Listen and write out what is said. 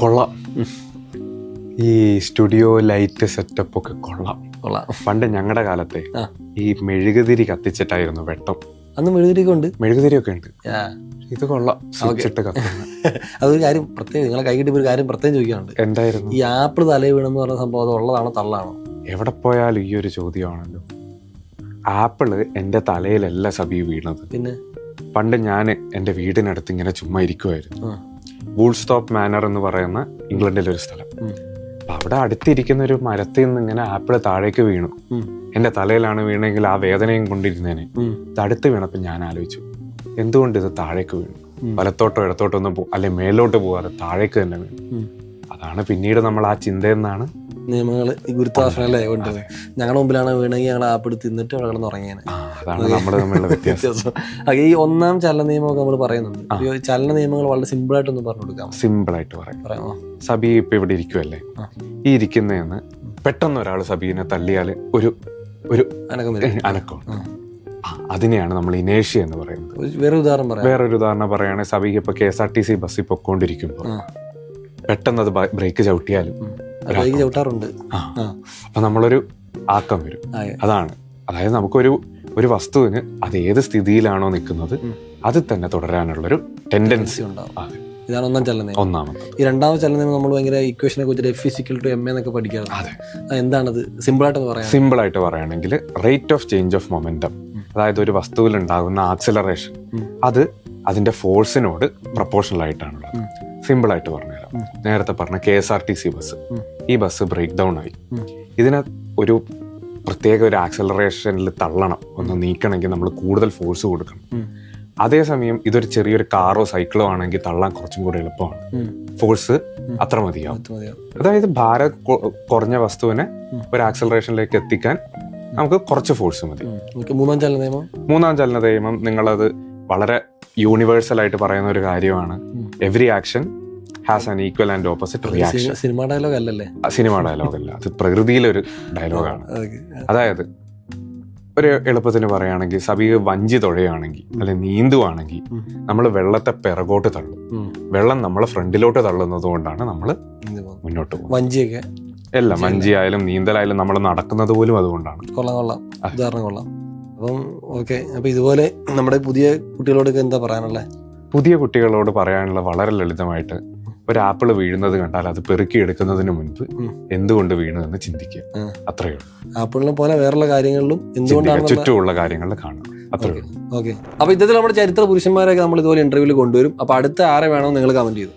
കൊള്ളാം. ഈ studio light setup ഒക്കെ കൊള്ളാം. പണ്ട് ഞങ്ങളുടെ കാലത്തെ ഈ മെഴുകുതിരി കത്തിച്ചിട്ടായിരുന്നു വെട്ടം. അന്ന് മെഴുകുതിരി ഒക്കെ ഉണ്ട്. ഇത് കൊള്ളാം. അതൊരു കാര്യം പ്രത്യേകം നിങ്ങളെ കൈ കിട്ടിയ ഒരു കാര്യം പ്രത്യേകം ചോദിക്കാനുണ്ട്. എന്തായിരുന്നു? ഈ ആപ്പിൾ തലയിൽ വീണെന്ന് പറഞ്ഞ സംഭവം അത് ഉള്ളതാണോ തള്ളാണോ? എവിടെ പോയാലും ഈ ഒരു ചോദ്യമാണല്ലോ. ആപ്പിള് എൻ്റെ തലയിലല്ല സബി വീണത്. പിന്നെ പണ്ട് ഞാൻ എൻ്റെ വീടിനടുത്ത് ഇങ്ങനെ ചുമ്മാ ഇരിക്കുമായിരുന്നു. വൂൾസ്റ്റോപ്പ് മാനർ എന്ന് പറയുന്ന ഇംഗ്ലണ്ടിലെ ഒരു സ്ഥലം. അവിടെ അടുത്തിരിക്കുന്ന ഒരു മരത്തിൽ നിന്ന് ഇങ്ങനെ ആപ്പിള് താഴേക്ക് വീണു. എന്റെ തലയിലാണ് വീണെങ്കിൽ ആ വേദനയും കൊണ്ടിരുന്നേനെ. ഇത് അടുത്ത് വീണപ്പോൾ ഞാൻ ആലോചിച്ചു, എന്തുകൊണ്ട് ഇത് താഴേക്ക് വീണു? വലത്തോട്ടോ ഇടത്തോട്ടോ ഒന്നും അല്ലെ മേലോട്ട് പോകാതെ താഴേക്ക് തന്നെ വീണു. അതാണ് പിന്നീട് നമ്മൾ ആ ചിന്തയിൽ നിന്നാണ് നിയമങ്ങൾ ഈ ഗുരുത്വാകർഷണം അല്ലേ കൊണ്ടത്. ഞങ്ങളുടെ മുമ്പിലാണ് വീണെങ്കിൽ ഞങ്ങൾ ആപ്പിട് തിന്നിട്ട് അവിടെ കിടന്ന് ഉറങ്ങിയാണ്. അതാണ് നമ്മുടെ തമ്മിലുള്ള വ്യത്യാസം. ഈ ഒന്നാം ചലന നിയമമൊക്കെ നമ്മൾ പറയുന്നുണ്ട്. ചലന നിയമങ്ങൾ വളരെ സിമ്പിൾ ആയിട്ടൊന്ന് പറഞ്ഞു കൊടുക്കാം. സിമ്പിൾ ആയിട്ട് പറയാം. സബി ഇപ്പൊ ഇവിടെ ഇരിക്കുവല്ലേ, ഈ ഇരിക്കുന്നതെന്ന് പെട്ടെന്ന് ഒരാൾ സബീനെ തള്ളിയാൽ ഒരു അനക്കം, അതിനെയാണ് നമ്മൾ ഇനേഷ്യ എന്ന് പറയുന്നത്. വേറൊരു ഉദാഹരണം പറയുകയാണെങ്കിൽ സബിക്ക് ഇപ്പൊ KSRTC ബസ്സിൽ പൊക്കോണ്ടിരിക്കുമ്പോൾ പെട്ടെന്ന് അത് ബ്രേക്ക് ചവിട്ടിയാലും ചവിട്ടാറുണ്ട്. അപ്പൊ നമ്മളൊരു ആക്കം വരും. അതായത് നമുക്കൊരു വസ്തുവിന് അത് ഏത് സ്ഥിതിയിലാണോ നിൽക്കുന്നത് അതിൽ തന്നെ തുടരാനുള്ളൊരു ടെൻഡൻസി ഉണ്ടാവും. ഇതാണ് ഒന്നാം ചലന. ഒന്നാമത്. ഈ രണ്ടാമത് ചലന നമ്മൾ ഭയങ്കര ഇക്വേഷനെ കുറിച്ച് F=ma എന്നൊക്കെ പഠിക്കാറുണ്ട്. എന്താണത് സിമ്പിൾ ആയിട്ട് പറയുകയാണെങ്കിൽ rate of change of momentum, അതായത് ഒരു വസ്തുവിൽ ഉണ്ടാകുന്ന ആക്സിലറേഷൻ അത് അതിന്റെ ഫോഴ്സിനോട് പ്രൊപ്പോർഷണൽ ആയിട്ടാണുള്ളത്. സിമ്പിൾ ആയിട്ട് പറഞ്ഞുതരാം. നേരത്തെ പറഞ്ഞ KSRTC ബസ്, ഈ ബസ് ബ്രേക്ക് ഡൗൺ ആയി. ഇതിനെ ഒരു പ്രത്യേക ഒരു ആക്സലറേഷനിൽ തള്ളണം, ഒന്ന് നീക്കണമെങ്കിൽ നമ്മൾ കൂടുതൽ ഫോഴ്സ് കൊടുക്കണം. അതേസമയം ഇതൊരു ചെറിയൊരു കാറോ സൈക്കിളോ ആണെങ്കിൽ തള്ളാൻ കുറച്ചും കൂടെ എളുപ്പമാണ്. ഫോഴ്സ് അത്ര മതിയാവും. അതായത് ഭാരം കുറഞ്ഞ വസ്തുവിനെ ഒരു ആക്സലറേഷനിലേക്ക് എത്തിക്കാൻ നമുക്ക് കുറച്ച് ഫോഴ്സ് മതി. മൂന്നാം ചലന നിയമം നിങ്ങളത് വളരെ യൂണിവേഴ്സൽ ആയിട്ട് പറയുന്ന ഒരു കാര്യമാണ്. Every action has an equal and opposite reaction. Cinema dialogue അല്ലല്ലേ? സിനിമ ഡയലോഗ് അല്ല, അത് പ്രകൃതിയിലൊരു ഡയലോഗാണ്. അതായത് ഒരു എളുപ്പത്തിന് പറയുകയാണെങ്കിൽ സബി വഞ്ചി തുഴയുകയാണെങ്കിൽ അല്ലെങ്കിൽ നീന്തുവാണെങ്കിൽ നമ്മൾ വെള്ളത്തെ പിറകോട്ട് തള്ളും. വെള്ളം നമ്മളെ ഫ്രണ്ടിലോട്ട് തള്ളുന്നത് കൊണ്ടാണ് നമ്മൾ മുന്നോട്ട് പോകും. വഞ്ചിയൊക്കെ എല്ലാം, വഞ്ചി ആയാലും നീന്തലായാലും നമ്മൾ നടക്കുന്നത് പോലും അതുകൊണ്ടാണ്. കൊള്ളാം. അപ്പം ഓക്കെ. അപ്പൊ ഇതുപോലെ നമ്മുടെ പുതിയ കുട്ടികളോടൊക്കെ എന്താ പറയാനുള്ളത്? പുതിയ കുട്ടികളോട് പറയാനുള്ള വളരെ ലളിതമായിട്ട്, ഒരു ആപ്പിൾ വീഴുന്നത് കണ്ടാൽ അത് പെറുക്കിയെടുക്കുന്നതിന് മുൻപ് എന്തുകൊണ്ട് വീണു എന്ന് ചിന്തിക്കുക. അത്രയേ ഉള്ളൂ. ആപ്പിളിനെ പോലെ വേറുള്ള കാര്യങ്ങളിലും എന്തുകൊണ്ടാണ് ചുറ്റുമുള്ള കാര്യങ്ങളിൽ കാണുക. അത്രയേ ഉള്ളൂ. ഓക്കെ. അപ്പൊ ഇത്തരത്തിൽ നമ്മുടെ ചരിത്ര പുരുഷന്മാരൊക്കെ നമ്മൾ ഇതുപോലെ ഇന്റർവ്യൂവിൽ കൊണ്ടുവരും. അപ്പൊ അടുത്ത ആരെ വേണമെന്ന് നിങ്ങൾ കമന്റ് ചെയ്തു.